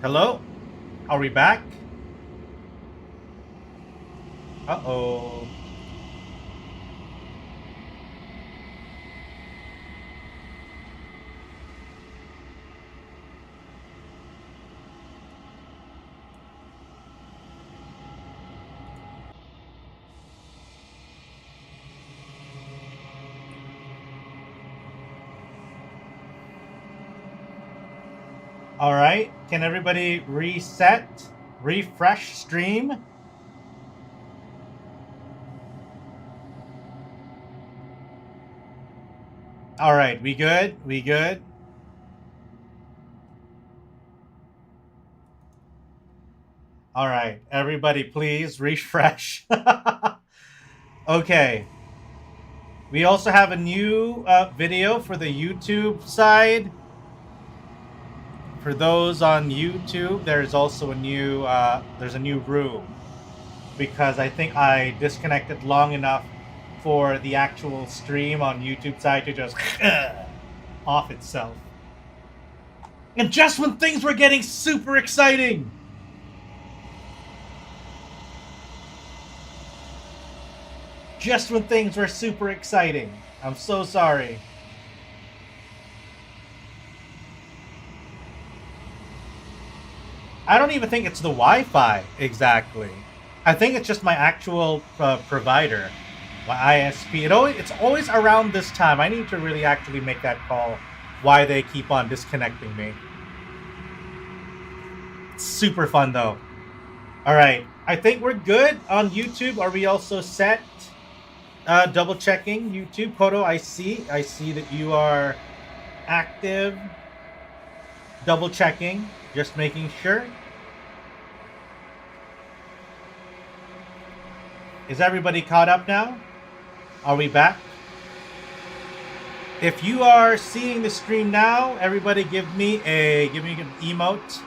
Hello? Are we back? Uh-oh. All right, can everybody refresh stream? All right, we good? We good? All right, everybody please refresh. Okay. We also have a new video for the YouTube side. For those on YouTube, there's also a new there's a new room because I think I disconnected long enough for the actual stream on YouTube side to just off itself. And just when things were getting super exciting. Just when things were super exciting. I'm so sorry. I don't even think it's the Wi-Fi exactly. I think it's just my actual provider, my ISP. It's always around this time. I need to really actually make that call. Why they keep on disconnecting me? It's super fun though. All right, I think we're good on YouTube. Are we also set? Double checking YouTube. Kodo, I see that you are active. Double checking, just making sure. Is everybody caught up now? Are we back? If you are seeing the stream now, everybody give me an emote.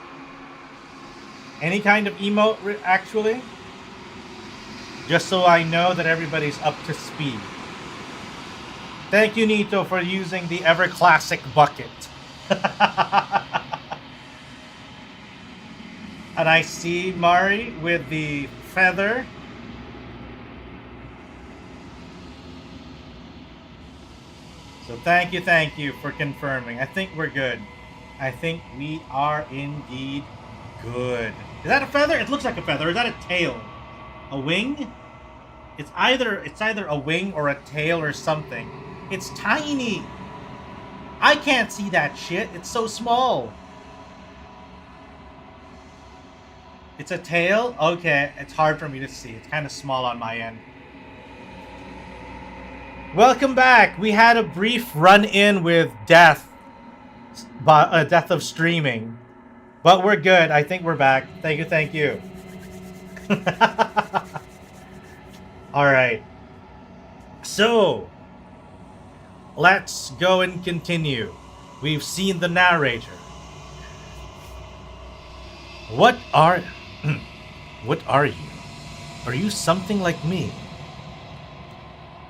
Any kind of emote, actually. Just so I know that everybody's up to speed. Thank you, Nito, for using the ever classic bucket. And I see Mari with the feather. So thank you for confirming. I think we're good. I think we are indeed good. Is that a feather? It looks like a feather. Is that a tail? A wing? It's either a wing or a tail or something. It's tiny. I can't see that shit. It's so small. It's a tail? Okay, it's hard for me to see. It's kind of small on my end. Welcome back. We had a brief run-in with death of streaming. But we're good. I think we're back. Thank you. All right. So, let's go and continue. We've seen the narrator. What are you? Are you something like me?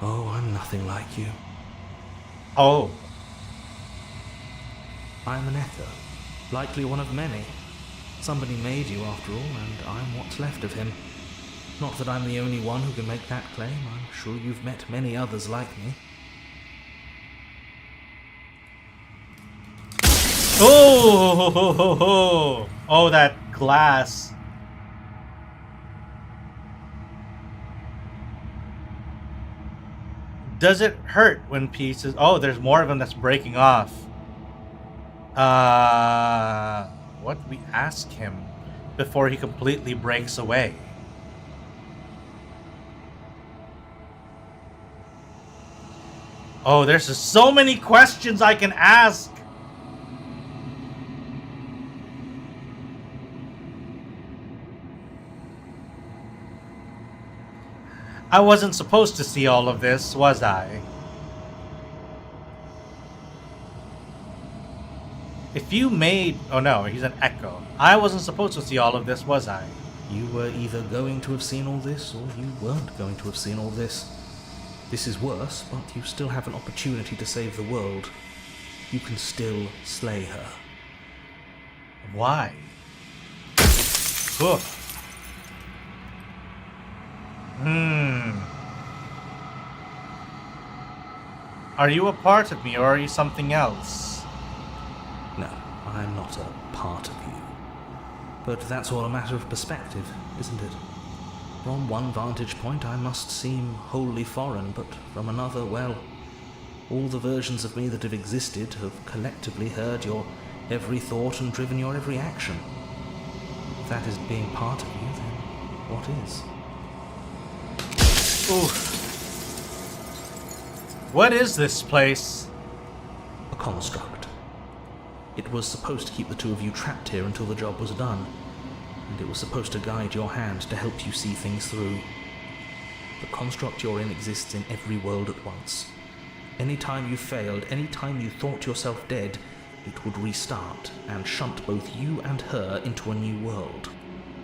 Oh, I'm nothing like you. Oh. I'm an echo, likely one of many. Somebody made you after all, and I'm what's left of him. Not that I'm the only one who can make that claim. I'm sure you've met many others like me. Oh, oh, that glass. Does it hurt when pieces... Oh, there's more of them that's breaking off. What do we ask him before he completely breaks away? Oh, there's just so many questions I can ask. I wasn't supposed to see all of this, was I? If you made... Oh no, he's an echo. I wasn't supposed to see all of this, was I? You were either going to have seen all this, or you weren't going to have seen all this. This is worse, but you still have an opportunity to save the world. You can still slay her. Why? Ooh. Hmm. Are you a part of me, or are you something else? No, I'm not a part of you. But that's all a matter of perspective, isn't it? From one vantage point, I must seem wholly foreign, but from another, well, all the versions of me that have existed have collectively heard your every thought and driven your every action. If that isn't being part of you, then what is? Ooh. What is this place? A construct. It was supposed to keep the two of you trapped here until the job was done, and it was supposed to guide your hand to help you see things through. The construct you're in exists in every world at once. Any time you failed, any time you thought yourself dead, it would restart and shunt both you and her into a new world.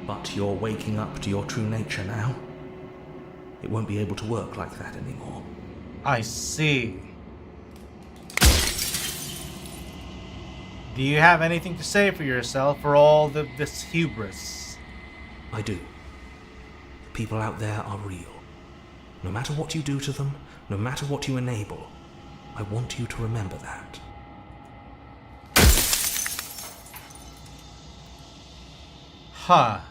But you're waking up to your true nature now. It won't be able to work like that anymore. I see. Do you have anything to say for yourself for all this hubris? I do. The people out there are real. No matter what you do to them, no matter what you enable, I want you to remember that. Huh.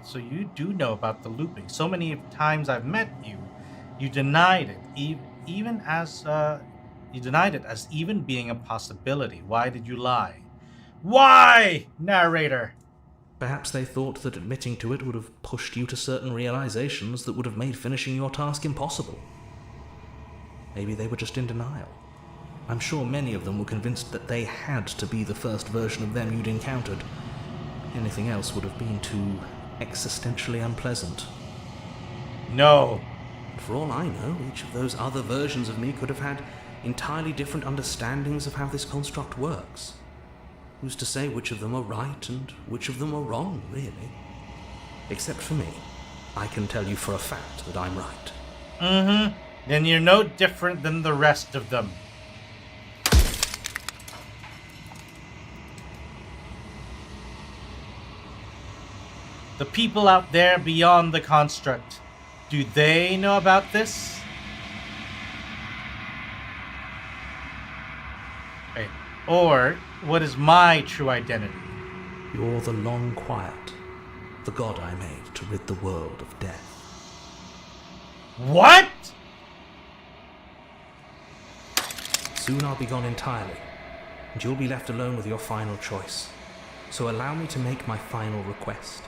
So you do know about the looping. So many times I've met you, you denied it, even as you denied it as even being a possibility. Why did you lie? Why, narrator? Perhaps they thought that admitting to it would have pushed you to certain realizations that would have made finishing your task impossible. Maybe they were just in denial. I'm sure many of them were convinced that they had to be the first version of them you'd encountered. Anything else would have been too existentially unpleasant. No. For all I know, each of those other versions of me could have had entirely different understandings of how this construct works. Who's to say which of them are right and which of them are wrong, really? Except for me, I can tell you for a fact that I'm right. Mm-hmm. Then you're no different than the rest of them. The people out there beyond the construct, do they know about this? Wait, or what is my true identity? You're the long quiet, the god I made to rid the world of death. What? Soon I'll be gone entirely, and you'll be left alone with your final choice. So allow me to make my final request.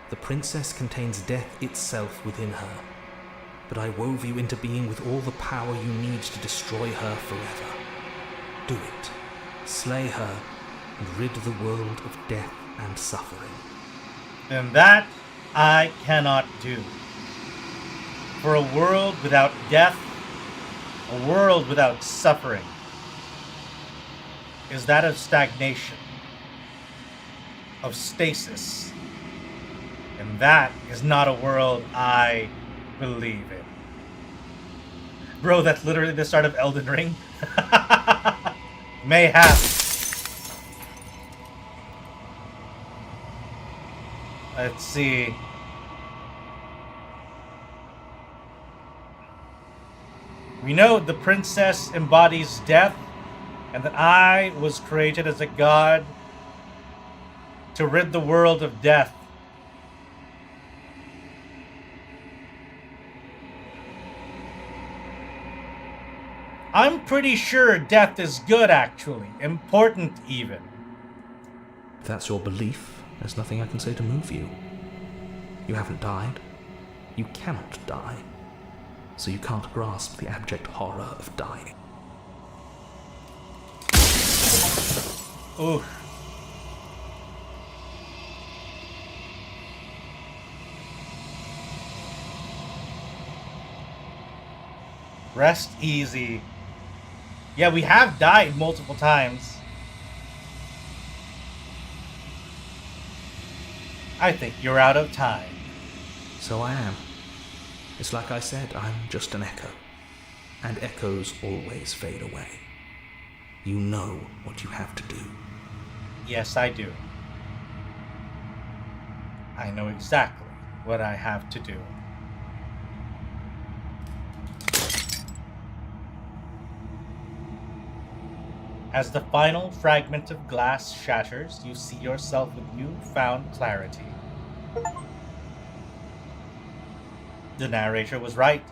The princess contains death itself within her, but I wove you into being with all the power you need to destroy her forever. Do it. Slay her, and rid the world of death and suffering. And that I cannot do. For a world without death, a world without suffering, is that of stagnation, of stasis. And that is not a world I believe in. Bro, that's literally the start of Elden Ring. Mayhap. Let's see. We know the princess embodies death, and that I was created as a god to rid the world of death. I'm pretty sure death is good, actually. Important, even. If that's your belief, there's nothing I can say to move you. You haven't died. You cannot die. So you can't grasp the abject horror of dying. Ooh. Rest easy. Yeah, we have died multiple times. I think you're out of time. So I am. It's like I said, I'm just an echo. And echoes always fade away. You know what you have to do. Yes, I do. I know exactly what I have to do. As the final fragment of glass shatters, you see yourself with newfound clarity. The narrator was right.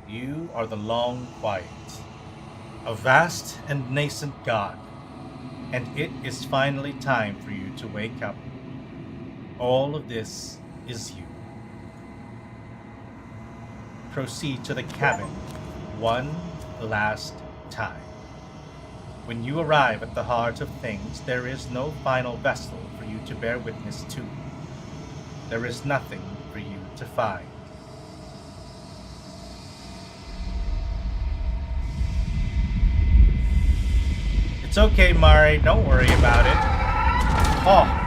You are the long quiet, a vast and nascent god, and it is finally time for you to wake up. All of this is you. Proceed to the cabin one last time. When you arrive at the heart of things, there is no final vessel for you to bear witness to. There is nothing for you to find. It's okay, Mari. Don't worry about it. Oh.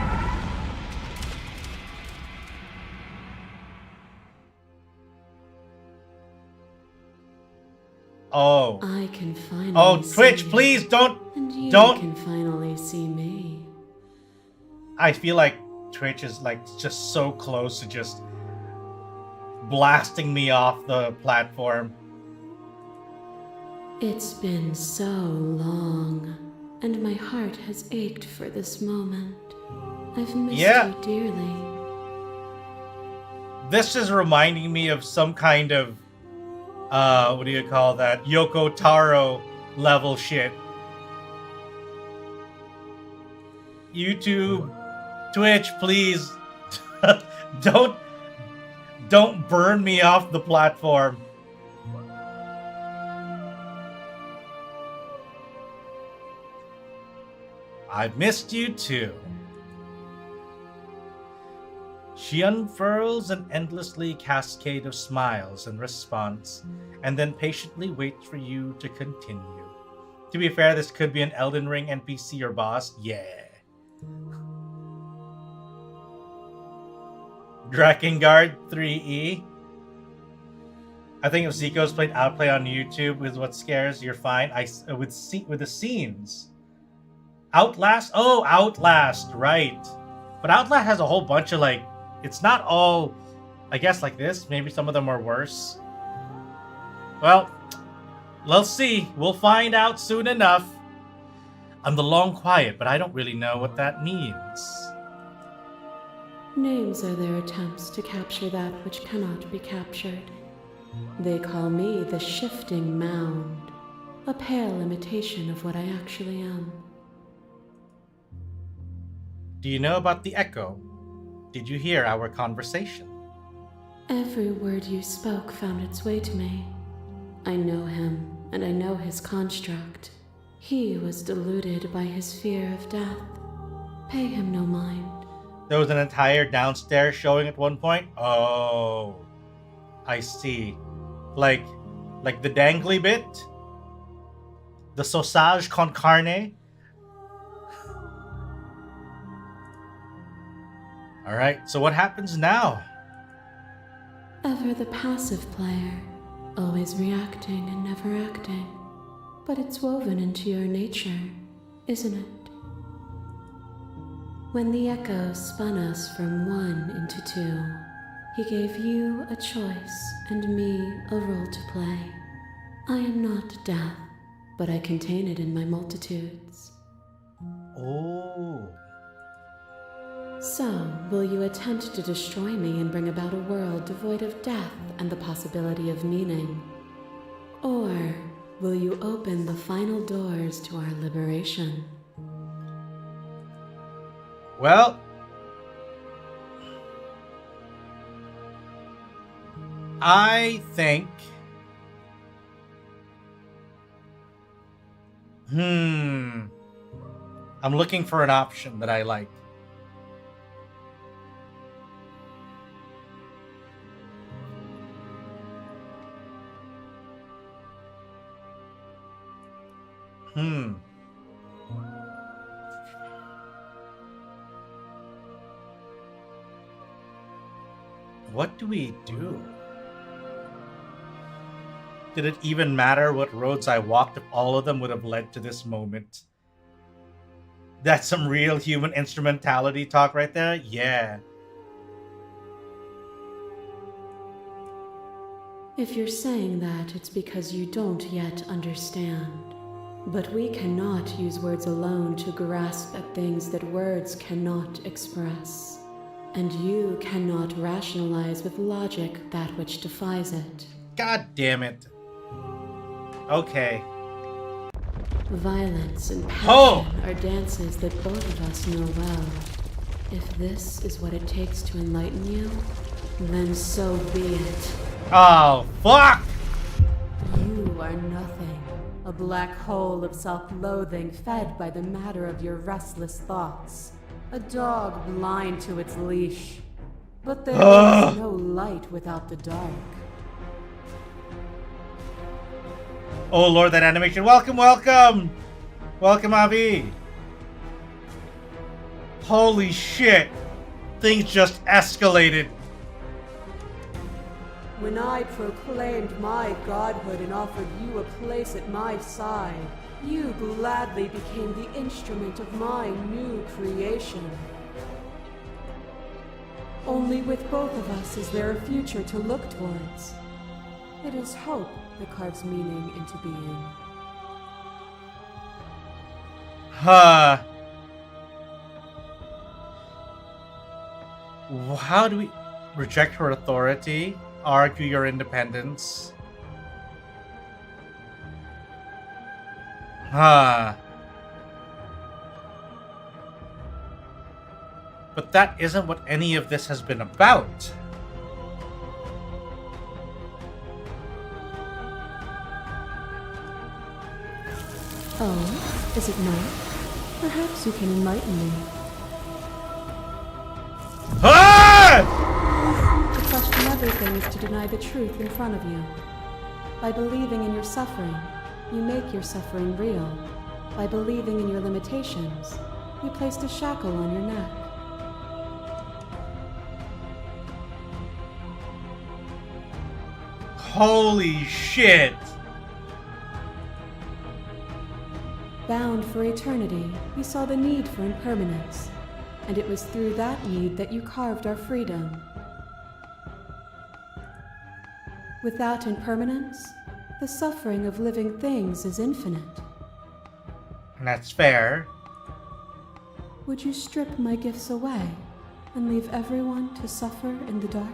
Oh. I can finally Oh, see Twitch, you. please don't. And you Don't. can finally see me. I feel like Twitch is like just so close to just blasting me off the platform. It's been so long, and my heart has ached for this moment. I've missed you dearly. This is reminding me of some kind of what do you call that? Yoko Taro level shit. YouTube, Twitch, please don't burn me off the platform. I missed you too. She unfurls an endlessly cascade of smiles in response, and then patiently waits for you to continue. To be fair, this could be an Elden Ring NPC or boss. Yeah. Drakengard 3E. I think if Zico's played Outplay on YouTube with what scares, you're fine. With the scenes. Outlast? Oh, Outlast, right. But Outlast has a whole bunch of like, it's not all, I guess, like this. Maybe some of them are worse. Well, let's see. We'll find out soon enough. I'm the long quiet, but I don't really know what that means. Names are their attempts to capture that which cannot be captured. They call me the shifting mound, a pale imitation of what I actually am. Do you know about the echo? Did you hear our conversation? Every word you spoke found its way to me. I know him, and I know his construct. He was deluded by his fear of death. Pay him no mind. There was an entire downstairs showing at one point? Oh, I see. Like the dangly bit? The sausage con carne? Alright, so what happens now? Ever the passive player, always reacting and never acting. But it's woven into your nature, isn't it? When the echo spun us from one into two, he gave you a choice and me a role to play. I am not death, but I contain it in my multitudes. Oh. So, will you attempt to destroy me and bring about a world devoid of death and the possibility of meaning? Or will you open the final doors to our liberation? Well, I think I'm looking for an option that I like. What do we do? Did it even matter what roads I walked if all of them would have led to this moment? That's some real human instrumentality talk right there? Yeah. If you're saying that, it's because you don't yet understand. But we cannot use words alone to grasp at things that words cannot express. And you cannot rationalize with logic that which defies it. God damn it. Okay. Violence and passion are dances that both of us know well. If this is what it takes to enlighten you, then so be it. Oh, fuck! You are nothing. A black hole of self-loathing fed by the matter of your restless thoughts. A dog blind to its leash. But there is no light without the dark. Oh lord, that animation. Welcome, welcome! Welcome, Avi. Holy shit. Things just escalated. When I proclaimed my godhood and offered you a place at my side, you gladly became the instrument of my new creation. Only with both of us is there a future to look towards. It is hope that carves meaning into being. How do we reject her authority? Argue your independence? But that isn't what any of this has been about. Oh, is it not? Perhaps you can enlighten me. To question everything is to deny the truth in front of you. By believing in your suffering, you make your suffering real. By believing in your limitations, you placed a shackle on your neck. Holy shit! Bound for eternity, you saw the need for impermanence, and it was through that need that you carved our freedom. Without impermanence, the suffering of living things is infinite. That's fair. Would you strip my gifts away and leave everyone to suffer in the dark?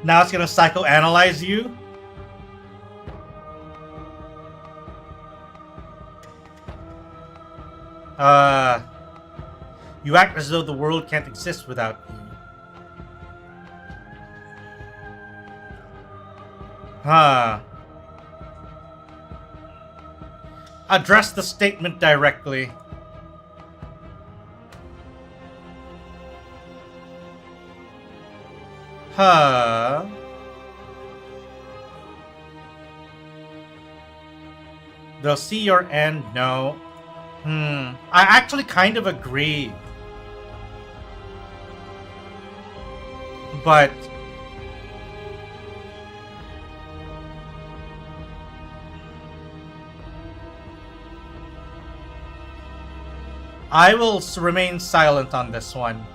Now it's gonna psychoanalyze you? You act as though the world can't exist without you. Address the statement directly. They'll see your end? No. I actually kind of agree. But I will remain silent on this one.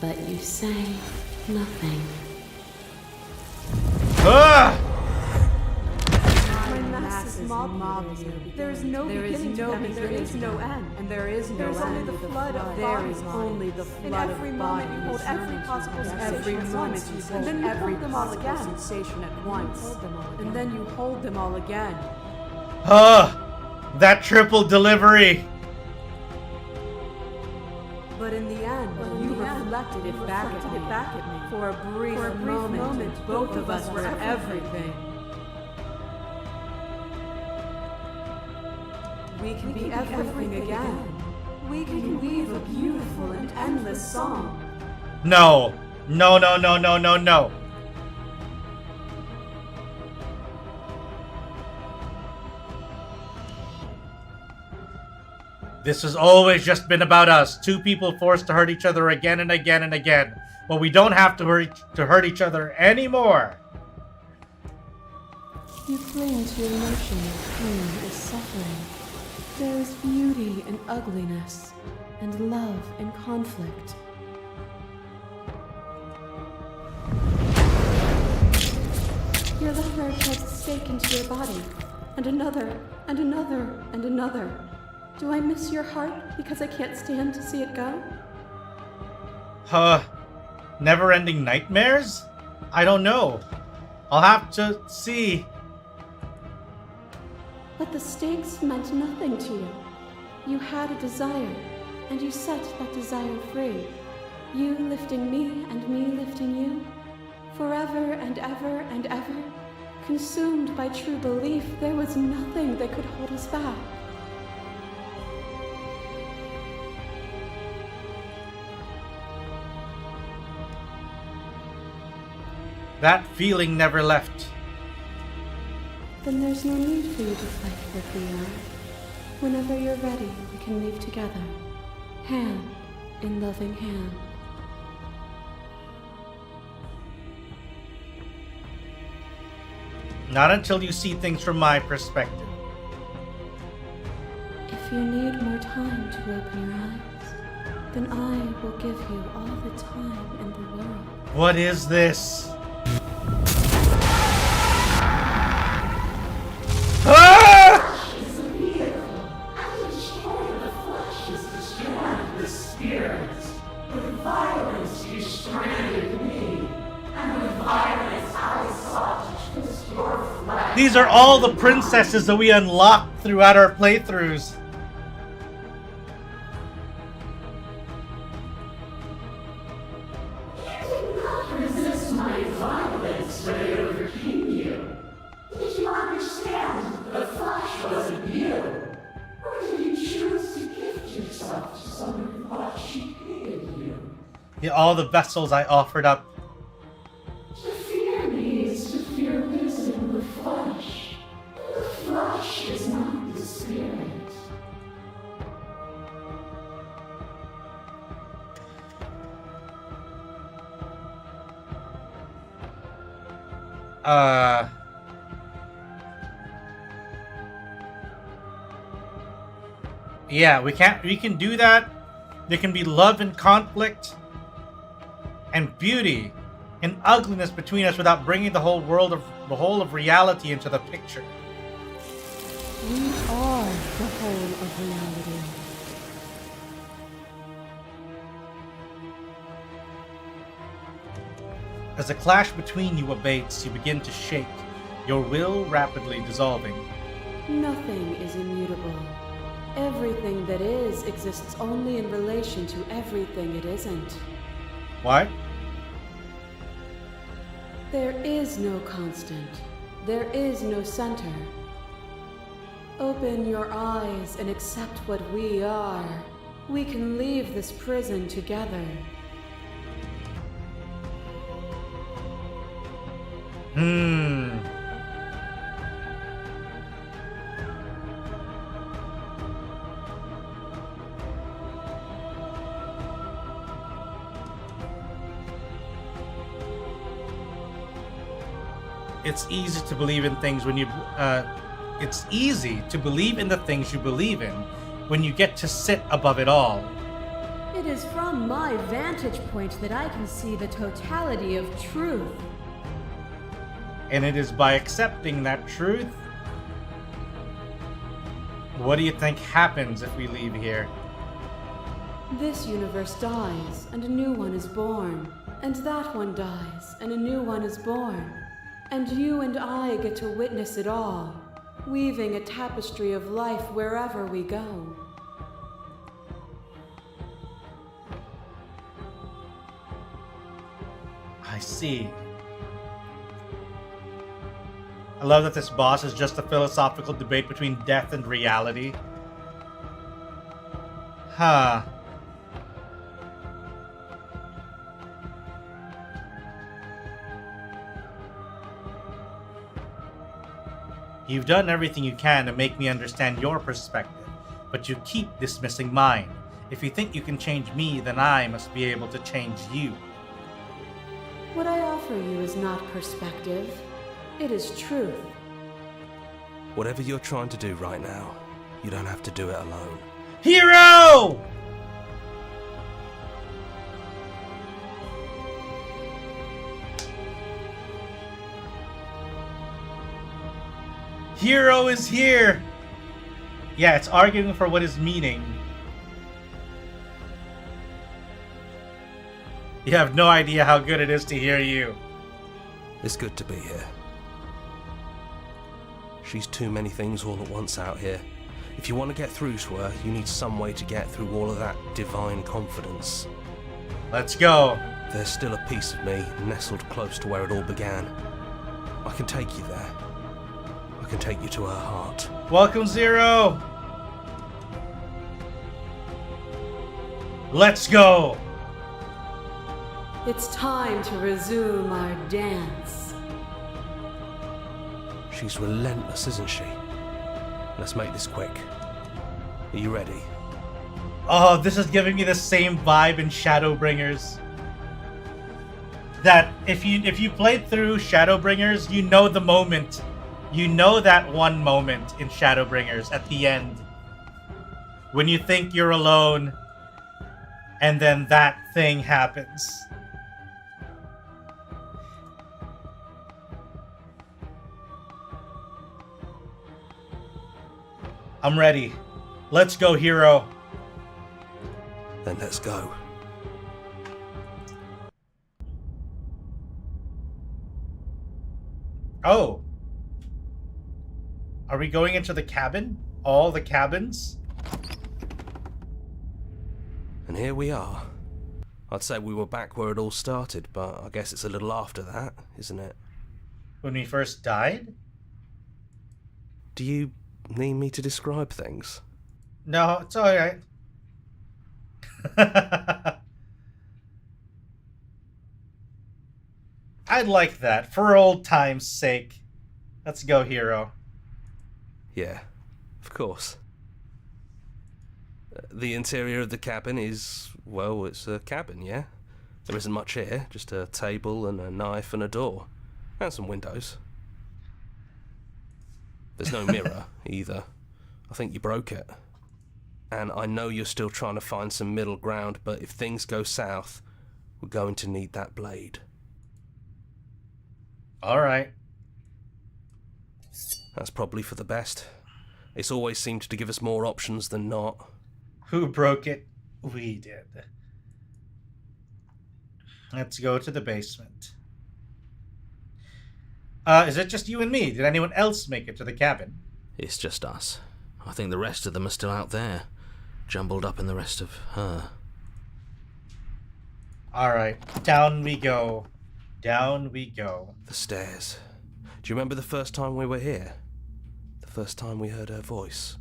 But you say nothing. There is no beginning, there is no end, and there is no end. Only the flood of there is only the flood of bodies. You hold every possible sensation at once, and then you hold them all again. Sensation at once, and then you hold them all again. That triple delivery. But in the end, you reflected it back at me. For a brief moment, both of us were everything. We can be everything again. We can weave a beautiful and endless song. No. No, no, no, no, no, no. This has always just been about us. Two people forced to hurt each other again and again and again. but we don't have to hurt each other anymore. You cling to your notion of pain as suffering. There is beauty in ugliness, and love in conflict. Your lover puts a stake into your body, and another, and another, and another. Do I miss your heart because I can't stand to see it go? Never-ending nightmares? I don't know. I'll have to see. But the stakes meant nothing to you. You had a desire, and you set that desire free. You lifting me and me lifting you. Forever and ever and ever. Consumed by true belief, there was nothing that could hold us back. That feeling never left. Then there's no need for you to fight like we are. Whenever you're ready, we can leave together. Hand in loving hand. Not until you see things from my perspective. If you need more time to open your eyes, then I will give you all the time in the world. What is this? Ah! Is a vehicle, and the destroyer of flesh is destroying the spirit. With violence you stranded me, and with violence I sought to twist your flesh. These are all the princesses that we unlocked throughout our playthroughs. You did not resist my violence when I overcame you. Did you understand the flesh wasn't you? Or did you choose to gift yourself to someone who thought she hated you? Yeah, all the vessels I offered up. To fear me is to fear losing the flesh. The flesh is not the spirit. Yeah, we can do that. There can be love and conflict and beauty and ugliness between us without bringing the whole of reality into the picture. We are the whole of reality. As the clash between you abates, you begin to shake, your will rapidly dissolving. Nothing is immutable. Everything that is exists only in relation to everything it isn't. What? There is no constant. There is no center. Open your eyes and accept what we are. We can leave this prison together. It's easy to believe in things when you it's easy to believe in the things you believe in when you get to sit above it all. It is from my vantage point that I can see the totality of truth. And it is by accepting that truth. What do you think happens if we leave here? This universe dies, and a new one is born. And that one dies, and a new one is born. And you and I get to witness it all, weaving a tapestry of life wherever we go. I see. I love that this boss is just a philosophical debate between death and reality. Huh. You've done everything you can to make me understand your perspective, but you keep dismissing mine. If you think you can change me, then I must be able to change you. What I offer you is not perspective. It is truth. Whatever you're trying to do right now, you don't have to do it alone. Hero! Hero is here! Yeah, it's arguing for what is meaning. You have no idea how good it is to hear you. It's good to be here. She's too many things all at once out here. If you want to get through to her, you need some way to get through all of that divine confidence. Let's go. There's still a piece of me nestled close to where it all began. I can take you there. I can take you to her heart. Welcome, Zero. Let's go. It's time to resume our dance. She's relentless, isn't she? Let's make this quick. Are you ready? Oh, this is giving me the same vibe in Shadowbringers. That if you played through Shadowbringers, you know the moment. You know that one moment in Shadowbringers at the end. When you think you're alone, and then that thing happens. I'm ready. Let's go, hero. Then let's go. Oh. Are we going into the cabin? All the cabins? And here we are. I'd say we were back where it all started, but I guess it's a little after that, isn't it? When we first died? Do you need me to describe things? No, it's alright. I'd like that, for old time's sake. Let's go, hero. Yeah, of course. The interior of the cabin is, well, it's a cabin, yeah? There isn't much here, just a table and a knife and a door. And some windows. There's no mirror, either. I think you broke it. And I know you're still trying to find some middle ground, but if things go south, we're going to need that blade. Alright. That's probably for the best. It's always seemed to give us more options than not. Who broke it? We did. Let's go to the basement. Is it just you and me? Did anyone else make it to the cabin? It's just us. I think the rest of them are still out there, jumbled up in the rest of her. Alright, down we go. Down we go. The stairs. Do you remember the first time we were here? The first time we heard her voice?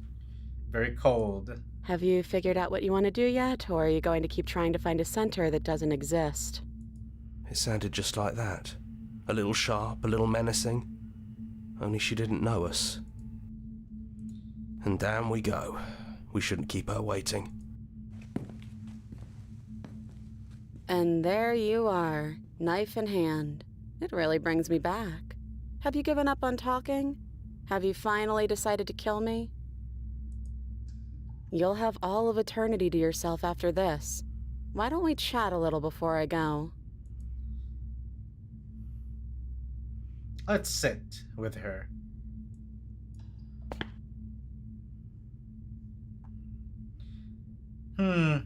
Very cold. Have you figured out what you want to do yet, or are you going to keep trying to find a center that doesn't exist? It sounded just like that. A little sharp, a little menacing. Only she didn't know us. And down we go. We shouldn't keep her waiting. And there you are, knife in hand. It really brings me back. Have you given up on talking? Have you finally decided to kill me? You'll have all of eternity to yourself after this. Why don't we chat a little before I go? Let's sit with her. I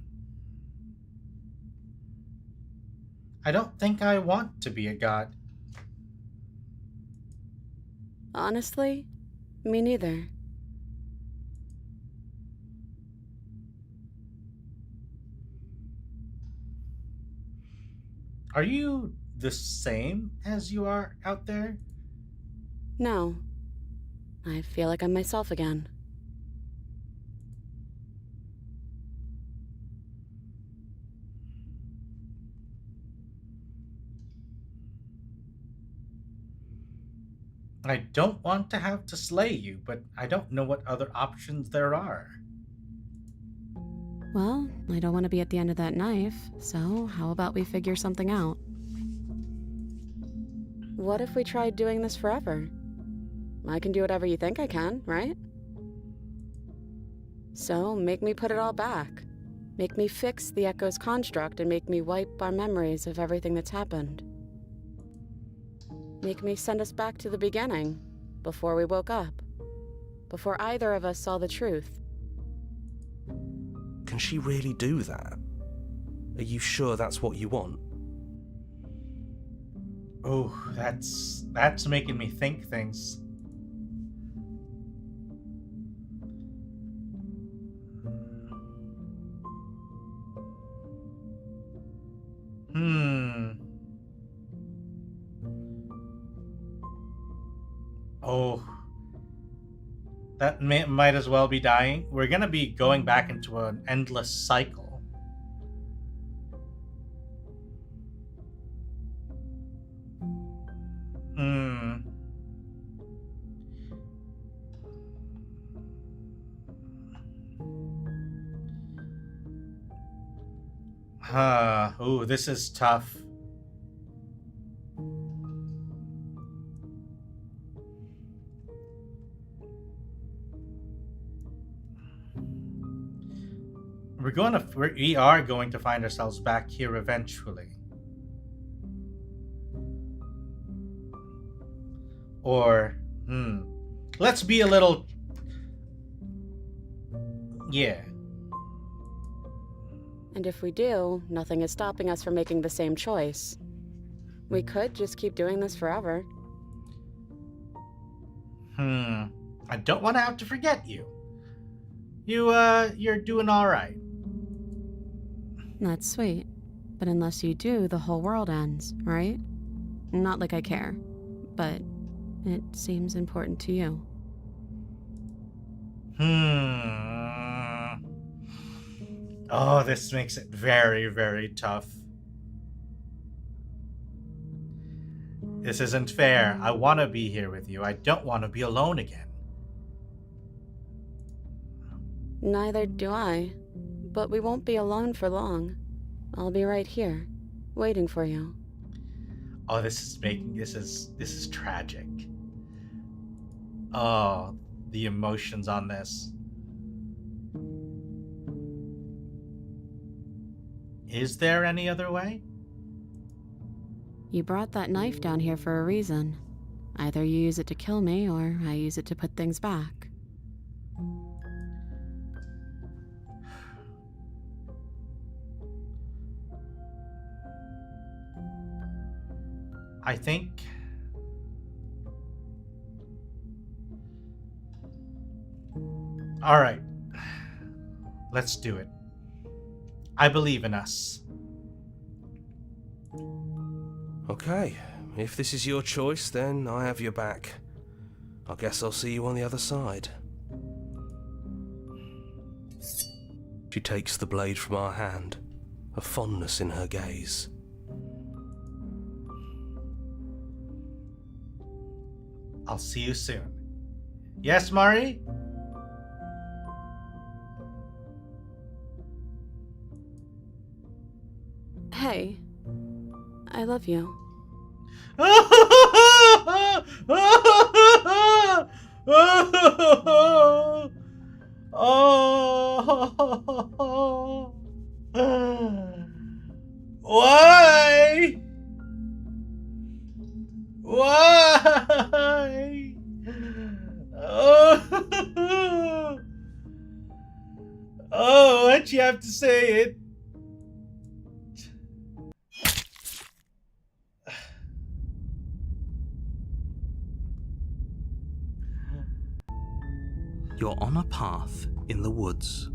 don't think I want to be a god. Honestly, me neither. Are you the same as you are out there? No. I feel like I'm myself again. I don't want to have to slay you, but I don't know what other options there are. Well, I don't want to be at the end of that knife, so how about we figure something out? What if we tried doing this forever? I can do whatever you think I can, right? So, make me put it all back. Make me fix the Echo's construct and make me wipe our memories of everything that's happened. Make me send us back to the beginning, before we woke up. Before either of us saw the truth. Can she really do that? Are you sure that's what you want? Oh, that's making me think things. Oh, that might as well be dying. We're gonna be going back into an endless cycle. Ooh, this is tough. We are going to find ourselves back here eventually. Or, let's be a little... Yeah. And if we do, nothing is stopping us from making the same choice. We could just keep doing this forever. I don't want to have to forget you. You're doing all right. That's sweet. But unless you do, the whole world ends, right? Not like I care, but it seems important to you. Oh, this makes it very, very tough. This isn't fair. I want to be here with you. I don't want to be alone again. Neither do I. But we won't be alone for long. I'll be right here, waiting for you. Oh, this is tragic. Oh, the emotions on this. Is there any other way? You brought that knife down here for a reason. Either you use it to kill me, or I use it to put things back. I think... All right. Let's do it. I believe in us. Okay, if this is your choice, then I have your back. I guess I'll see you on the other side. She takes the blade from our hand, a fondness in her gaze. I'll see you soon. Yes, Mari? Hey, I love you. Why? Why? Oh, why'd you have to say it? You're on a path in the woods,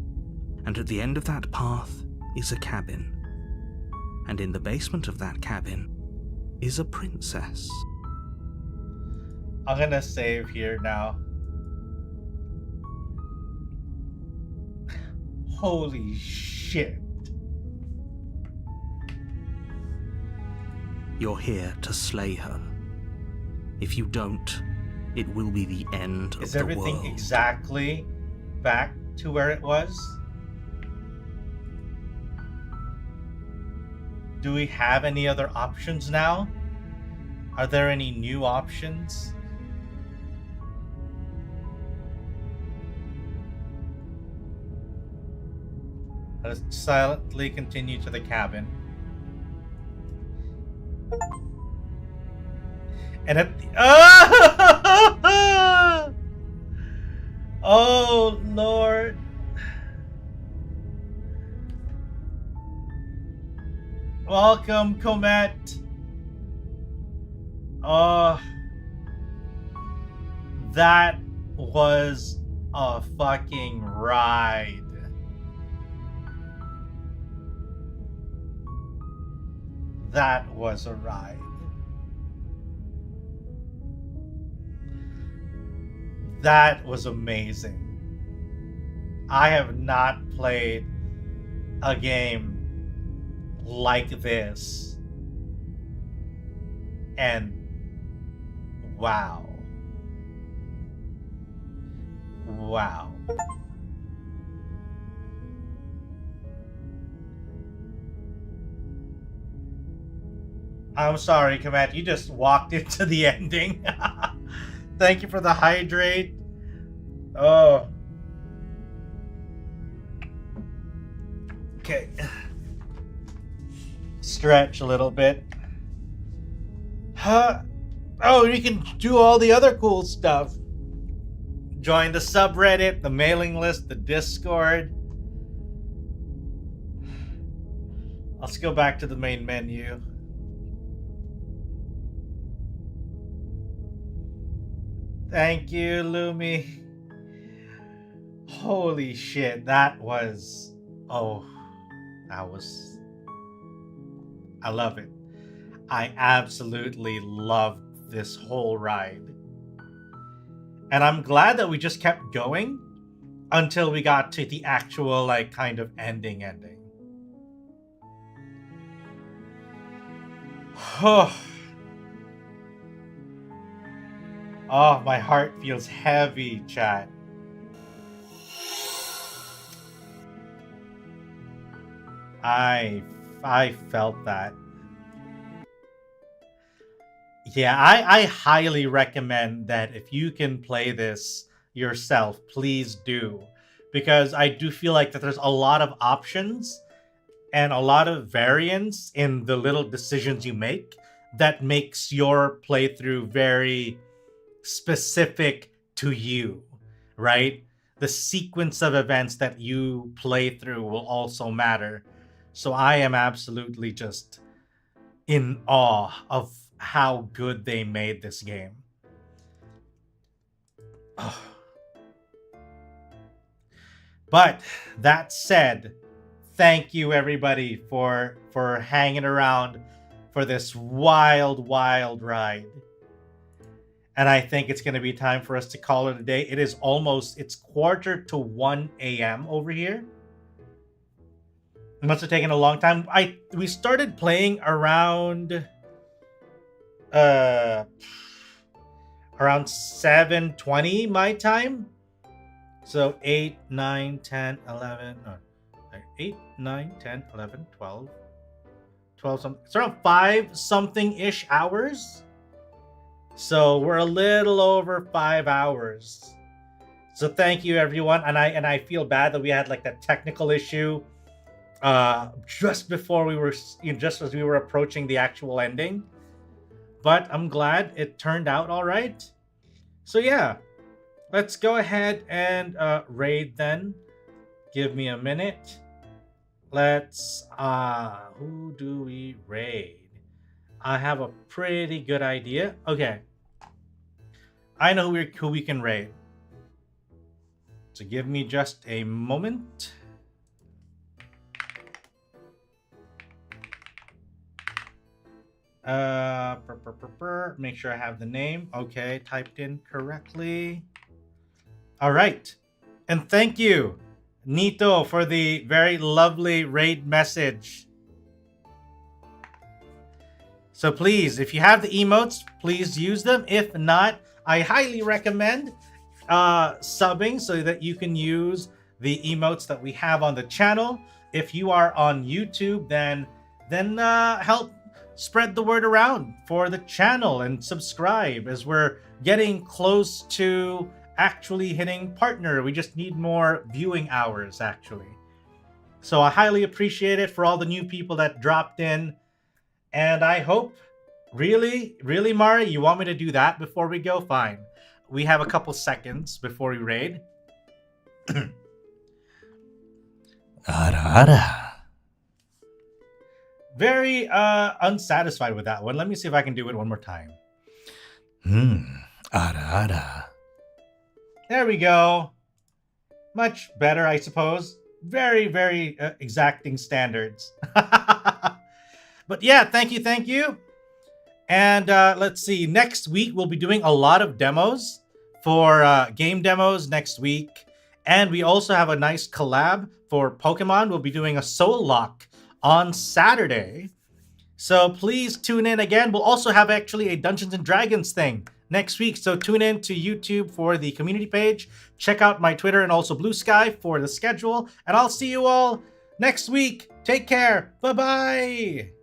and at the end of that path is a cabin. And in the basement of that cabin is a princess. I'm gonna save here now. Holy shit. You're here to slay her. If you don't, it will be the end of the world. Is everything exactly back to where it was? Do we have any other options now? Are there any new options? Let's silently continue to the cabin. And at the oh Lord. Welcome, Comet. Oh, that was a fucking ride. That was a ride. That was amazing. I have not played a game like this. And wow. Wow. I'm sorry, Command. You just walked into the ending. Thank you for the hydrate. Oh. Okay. Stretch a little bit. Huh? Oh, you can do all the other cool stuff. Join the subreddit, the mailing list, the Discord. Let's go back to the main menu. Thank you, Lumi. Holy shit, that was... Oh, that was... I love it. I absolutely loved this whole ride. And I'm glad that we just kept going until we got to the actual, like, kind of ending. Oh, my heart feels heavy, chat. I felt that. Yeah, I highly recommend that if you can play this yourself, please do. Because I do feel like that there's a lot of options and a lot of variance in the little decisions you make that makes your playthrough very specific to you, right? The sequence of events that you play through will also matter. So I am absolutely just in awe of how good they made this game. Oh. But that said, thank you everybody for hanging around for this wild ride. And I think it's going to be time for us to call it a day. It's 1:45 a.m. over here. It must have taken a long time. We started playing around 7:20 my time. So 8, 9, 10, 11, 8, 9, 10, 11, 12 something. It's around 5 something-ish hours. So we're a little over 5 hours. So thank you everyone. And I feel bad that we had like that technical issue just before we were, just as we were approaching the actual ending. But I'm glad it turned out all right. So yeah, let's go ahead and raid then. Give me a minute. Let's who do we raid? I have a pretty good idea. Okay, I know who we can raid. So give me just a moment. Make sure I have the name. Okay, typed in correctly. All right, and thank you, Nito, for the very lovely raid message. So please, if you have the emotes, please use them. If not, I highly recommend subbing so that you can use the emotes that we have on the channel. If you are on YouTube, then help spread the word around for the channel and subscribe, as we're getting close to actually hitting partner. We just need more viewing hours, actually. So I highly appreciate it for all the new people that dropped in. And I hope, really, Mari, you want me to do that before we go? Fine. We have a couple seconds before we raid. Ara. Very unsatisfied with that one. Let me see if I can do it one more time. Ara. There we go. Much better, I suppose. Very exacting standards. But yeah, thank you. And let's see. Next week, we'll be doing a lot of demos for game demos next week. And we also have a nice collab for Pokemon. We'll be doing a soul lock on Saturday. So please tune in again. We'll also have actually a Dungeons and Dragons thing next week. So tune in to YouTube for the community page. Check out my Twitter and also Blue Sky for the schedule. And I'll see you all next week. Take care. Bye-bye.